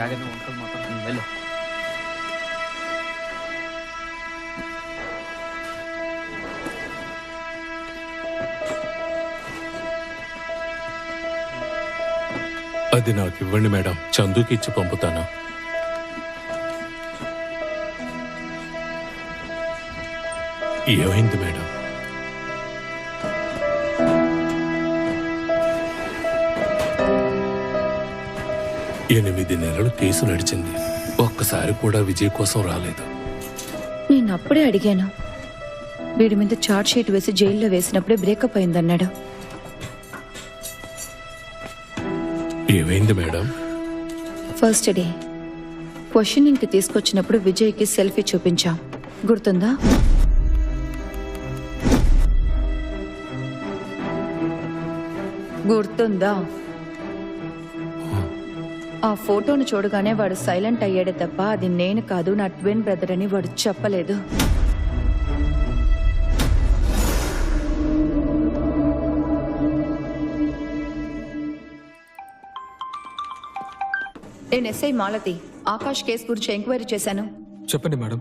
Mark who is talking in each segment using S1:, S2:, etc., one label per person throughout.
S1: జాగ్రత్త ఉంటుంది మాత్రం వెళ్ళు.
S2: అది నాకు ఇవ్వండి మేడం, చందుకి ఇచ్చి పంపుతాను. ఏమైంది మేడం? ఎనిమిది నెలలు కేసు నడిచింది, ఒక్కసారి కూడా విజయ్ కోసం రాలేదు.
S3: నేను అప్పుడే అడిగాను, వీడి మీద చార్జ్ షీట్ వేసి జైల్లో వేసినప్పుడే బ్రేకప్ అయిందన్నాడు.
S2: ఏమైంది మేడం?
S3: ఫస్ట్ డే క్వశ్చనింగ్కి తీసుకొచ్చినప్పుడు విజయ్కి సెల్ఫీ చూపించాం, గుర్తుందా? గుర్తుందా? ఆ ఫోటోను చూడగానే వాడు సైలెంట్ అయ్యాడే తప్ప అది నేను కాదు, నా ట్విన్ బ్రదర్ అని వాడు చెప్పలేదు. నేను ఎస్ఐ మాలతి, ఆకాష్ కేసు గురించి ఎంక్వైరీ చేశాను.
S4: చెప్పండి మేడం.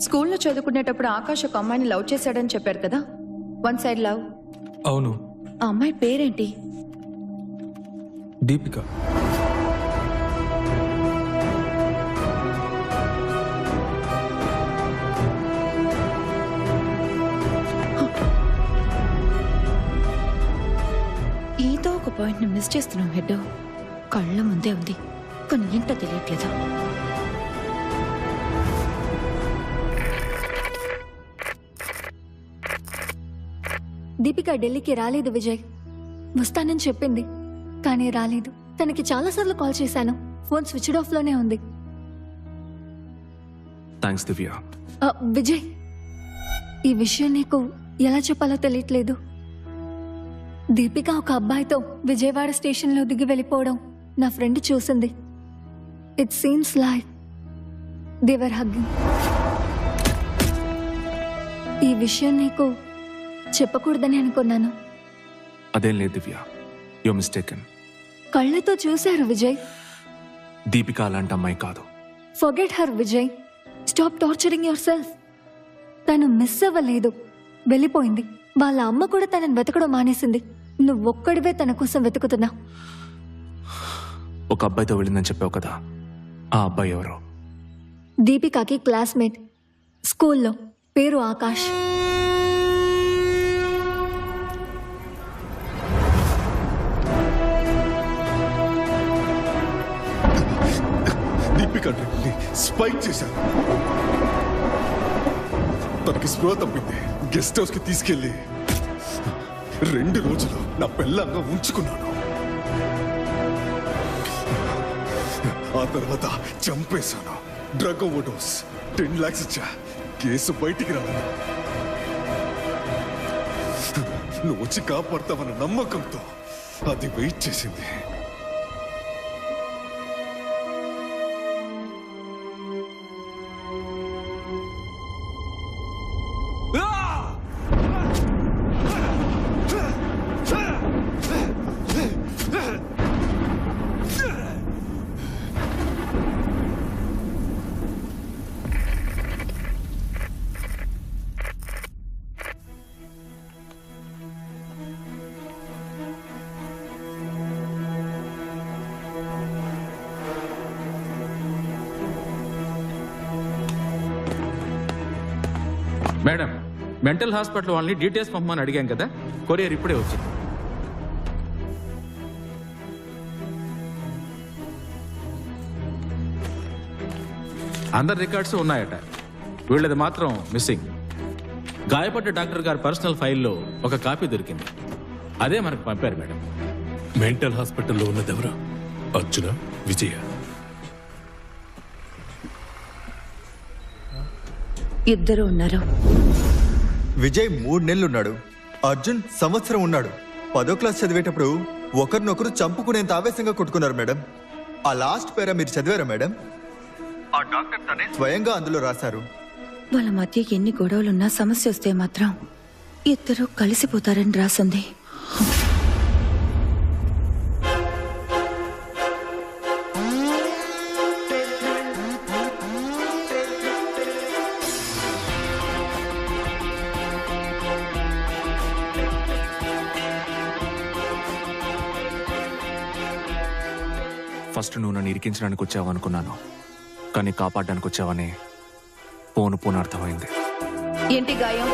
S3: స్కూల్లో చదువుకునేటప్పుడు ఆకాష్ ఒక అమ్మాయిని లవ్ చేశాడని చెప్పారు కదా, వన్ సైడ్ లవ్.
S4: అవును.
S3: ఆ అమ్మాయి పేరేంటి?
S4: దీపిక.
S3: ఏదో ఒక పాయింట్ ని మిస్ చేస్తున్నాం హెడ్. కళ్ళ ముందే ఉంది కానీ ఏంటో తెలియట్లేదు.
S5: దీపిక ఢిల్లీకి రాలేదు విజయ్. వస్తానని చెప్పింది కానీ రాలేదు. తనకి చాలాసార్లు కాల్ చేశాను, ఫోన్ స్విచ్డ్ ఆఫ్ లోనే ఉంది.
S4: థ్యాంక్స్ దివ్య.
S5: విజయ్, ఈ విషయం నీకు ఎలా చెప్పాలో తెలియట్లేదు. దీపిక ఒక అబ్బాయితో విజయవాడ స్టేషన్లో దిగి వెళ్ళిపోవడం నా ఫ్రెండ్ చూసింది. It seems like they were hugging. ఈ విషయం నీకు చెప్పకూడదని అనుకున్నాను.
S4: అదేం లేదు దివ్య, యు మిస్టేకెన్.
S5: కళ్ళతో చూశారు విజయ్.
S4: దీపిక అలాంటి అమ్మాయి కాదు.
S5: Forget her Vijay, stop torturing your self. తను మిస్ అవ్వలేదు, వెళ్ళిపోయింది. వాళ్ళ అమ్మ కూడా తనని వెతకడం మానేసింది. నువ్వొక్కడివే తన కోసం వెతుకుతున్నా.
S4: ఒక అబ్బాయితో వెళ్ళిందని చెప్పావు కదా, ఆ అబ్బాయి ఎవరు?
S5: దీపికాకి క్లాస్మేట్, స్కూల్లో, పేరు ఆకాష్.
S6: దీపిక స్పైక్ చేశాను. తనకి స్పృహ తప్పింది. గెస్ట్ హౌస్ కి తీసుకెళ్లి 2 రోజులు నా పెళ్ళంగా ఉంచుకున్నాను. ఆ తర్వాత చంపేశాను. డ్రగ్ ఓవర్డోస్, 10 lakhs ఇచ్చా. కేసు బయటికి రాలేదు. నువ్వు వచ్చి కాపాడతావన్న నమ్మకంతో అది వెయిట్ చేసింది.
S1: మేడం, మెంటల్ హాస్పిటల్ వాళ్ళని డీటెయిల్స్ పంపమని అడిగాం కదా, కొరియర్ ఇప్పుడే వచ్చింది. అందరి రికార్డ్స్ ఉన్నాయట, వీళ్ళది మాత్రం మిస్సింగ్. గాయపడ్డ డాక్టర్ గారి పర్సనల్ ఫైల్లో ఒక కాపీ దొరికింది, అదే మనకు పంపారు మేడం.
S2: మెంటల్ హాస్పిటల్లో ఉన్నదెవరు? అర్జున, విజయ?
S3: ఇద్దరు ఉన్నారు.
S7: విజయ్ 3 నెలలు ఉన్నాడు, అర్జున్ సంవత్సరం ఉన్నాడు. 10వ క్లాస్ చదివేటప్పుడు ఒకరినొకరు చంపుకునేంత ఆవేశంగా కొట్టుకున్నారు మేడం. ఆ లాస్ట్ పేరా మీరు చదివారా మేడం? ఆ డాక్టర్ తనే స్వయంగా అందులో రాశారు.
S3: వాళ్ళ మధ్య ఎన్ని గొడవలున్నా సమస్య వస్తే మాత్రం ఇద్దరు కలిసిపోతారని రాసింది.
S4: ఫస్ట్ నువ్వు నన్ను ఇరికించడానికి వచ్చావు అనుకున్నాను, కానీ కాపాడడానికి వచ్చావని పోను పోను అర్థమైంది.
S3: ఏంటి గాయం?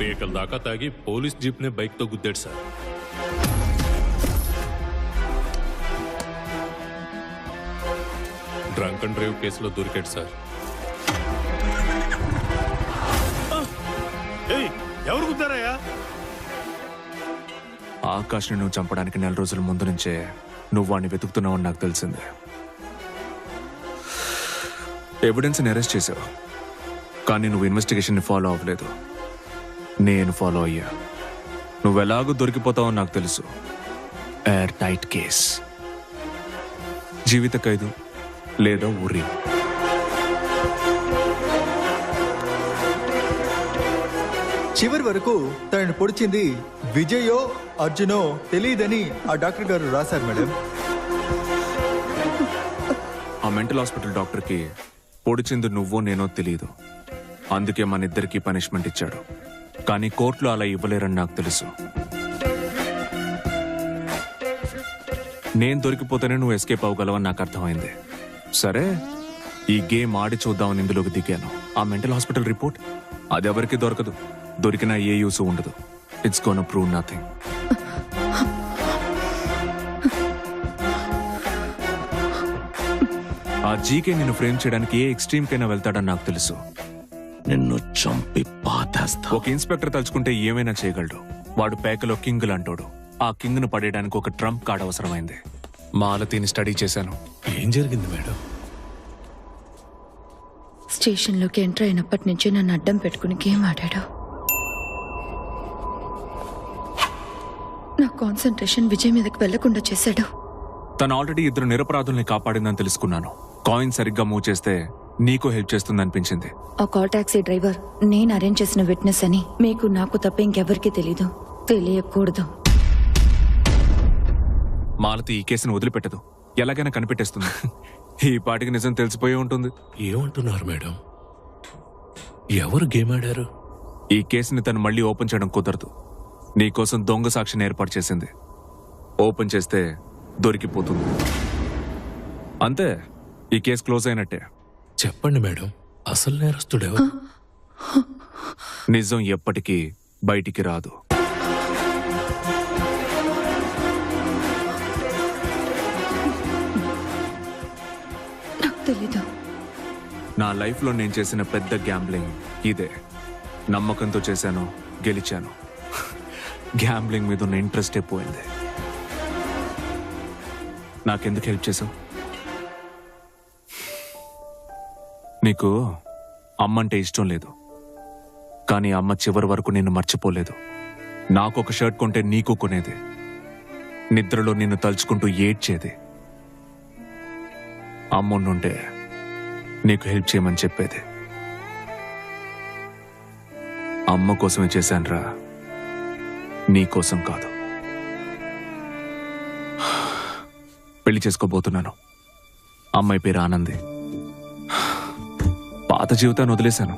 S2: బేకల దాకా తాగి పోలీస్ జీప్ నే బైక్ తో గుద్దాడు సార్. డ్రంక్ అండ్ డ్రైవ్ కేసులో దొరికాడు సార్.
S6: ఎవరు కుద్దారయ్యా?
S4: ఆకాష్ని నువ్వు చంపడానికి 4 రోజుల ముందు నుంచే నువ్వు వాడిని వెతుకుతున్నావని నాకు తెలిసింది. ఎవిడెన్స్ని అరెస్ట్ చేసావు, కానీ నువ్వు ఇన్వెస్టిగేషన్ని ఫాలో అవ్వలేదు. నేను ఫాలో అయ్యా. నువ్వెలాగూ దొరికిపోతావని నాకు తెలుసు. ఎయిర్ టైట్ కేస్, జీవిత ఖైదు లేదా ఊరి.
S7: చివరి వరకు తనని పొడిచింది విజయో అర్జునో తెలియదని ఆ డాక్టర్ గారు రాశారు మేడం.
S4: ఆ మెంటల్ హాస్పిటల్ డాక్టర్కి పొడిచింది నువ్వో నేనో తెలియదు, అందుకే మన ఇద్దరికి పనిష్మెంట్ ఇచ్చాడు. కానీ కోర్టులో అలా ఇవ్వలేరని నాకు తెలుసు. నేను దొరికిపోతేనే నువ్వు ఎస్కేప్ అవ్వగలవని నాకు అర్థమైంది. సరే, ఈ గేమ్ ఆడి చూద్దామని ఇందులోకి దిగాను. ఆ మెంటల్ హాస్పిటల్ రిపోర్ట్ అది ఎవరికి దొరకదు, దొరికినా ఏ యూస్ ఉండదు. It's gonna prove nothing. ఆ జీకే నిన్ను ఫ్రేమ్ చేయడానికి ఏ ఎక్స్ట్రీమ్ కైనా వెళ్తాడని నాకు తెలుసు.
S8: నిన్ను చంపి పాతేస్తా.
S4: ఒక ఇన్స్పెక్టర్ తలుచుకుంటే ఏమైనా చేయగలడు. వాడు పేకలో కింగ్ లాంటోడు. ఆ కింగ్ ను పడేయడానికి ఒక ట్రంప్ కార్డ్ అవసరమైంది. మాలతీని స్టడీ చేశాను.
S2: ఏం జరిగింది మేడం?
S3: స్టేషన్లోకి ఎంటర్ అయినప్పటి నుంచి నన్ను అడ్డం పెట్టుకుని గేమ్ ఆడాడు. నా కాన్సన్ట్రేషన్ విజయ్ మీదకి వెళ్లకుండా చేశాడు.
S4: తను ఆల్రెడీ 2 నిరపరాధుల్ని కాపాడిందని తెలుసుకున్నాను. కాయిన్ సరిగ్గా మూవ్ చేస్తే నీకు హెల్ప్ చేస్తుంది అనిపించింది.
S3: ఆ కాల్ టాక్సీ డ్రైవర్ నేను అరేంజ్ చేసిన విట్నెస్ అని మీకు నాకు తప్ప ఇంకెవరికీ తెలీదు, తెలియకూడదు.
S4: మాలతి ఈ కేసును వదిలిపెట్టదు, ఎలాగైనా కనిపెట్టేస్తుంది. ఈ పాటికి నిజం తెలిసిపోయి ఉంటుంది.
S2: ఏమంటున్నారు మేడం? ఎవరు గేమ్ ఆడారు?
S4: ఈ కేసుని తను మళ్ళీ ఓపెన్ చేయడం కుదరదు. నీకోసం దొంగ సాక్షిని ఏర్పాటు చేసింది. ఓపెన్ చేస్తే దొరికిపోతుంది. అంతే, ఈ కేసు క్లోజ్ అయినట్టే.
S2: చెప్పండి మేడం, అసలు నేరస్తుడెవరు?
S4: నిజం ఎప్పటికీ బయటికి రాదు.
S3: నాకు తెలీదు.
S4: నా లైఫ్లో నేను చేసిన పెద్ద గ్యాంబ్లింగ్ ఇదే. నమ్మకంతో చేశాను, గెలిచాను. గ్యాంబ్లింగ్ మీద ఉన్న ఇంట్రెస్టే పోయింది. నాకెందుకు హెల్ప్ చేసావు? నీకు అమ్మంటే ఇష్టం లేదు, కానీ అమ్మ చివరి వరకు నిన్ను మర్చిపోలేదు. నాకొక షర్ట్ కొంటే నీకు కొనేది, నిద్రలో నిన్ను తలుచుకుంటూ ఏడ్చేది. అమ్ముండుంటే నీకు హెల్ప్ చేయమని చెప్పేది. అమ్మ కోసమే చేశానురా, నీకోసం కాదు. పెళ్లి చేసుకోబోతున్నాను. అమ్మాయి పేరు ఆనంది. పాత జీవితాన్ని వదిలేశాను.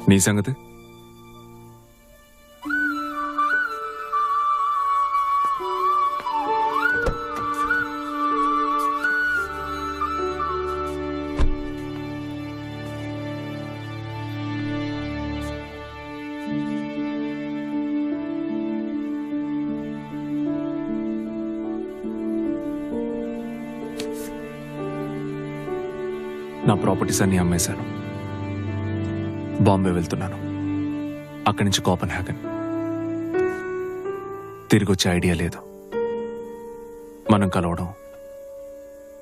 S4: నీ సంగతి? నా ప్రాపర్టీస్ అన్ని అమ్మేశాను. బాంబే వెళ్తున్నాను. అక్కడి నుంచి కోపెన్హాగన్. తిరిగి వచ్చే ఐడియా లేదు. మనం కలవడం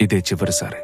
S4: ఇదే చివరిసారి.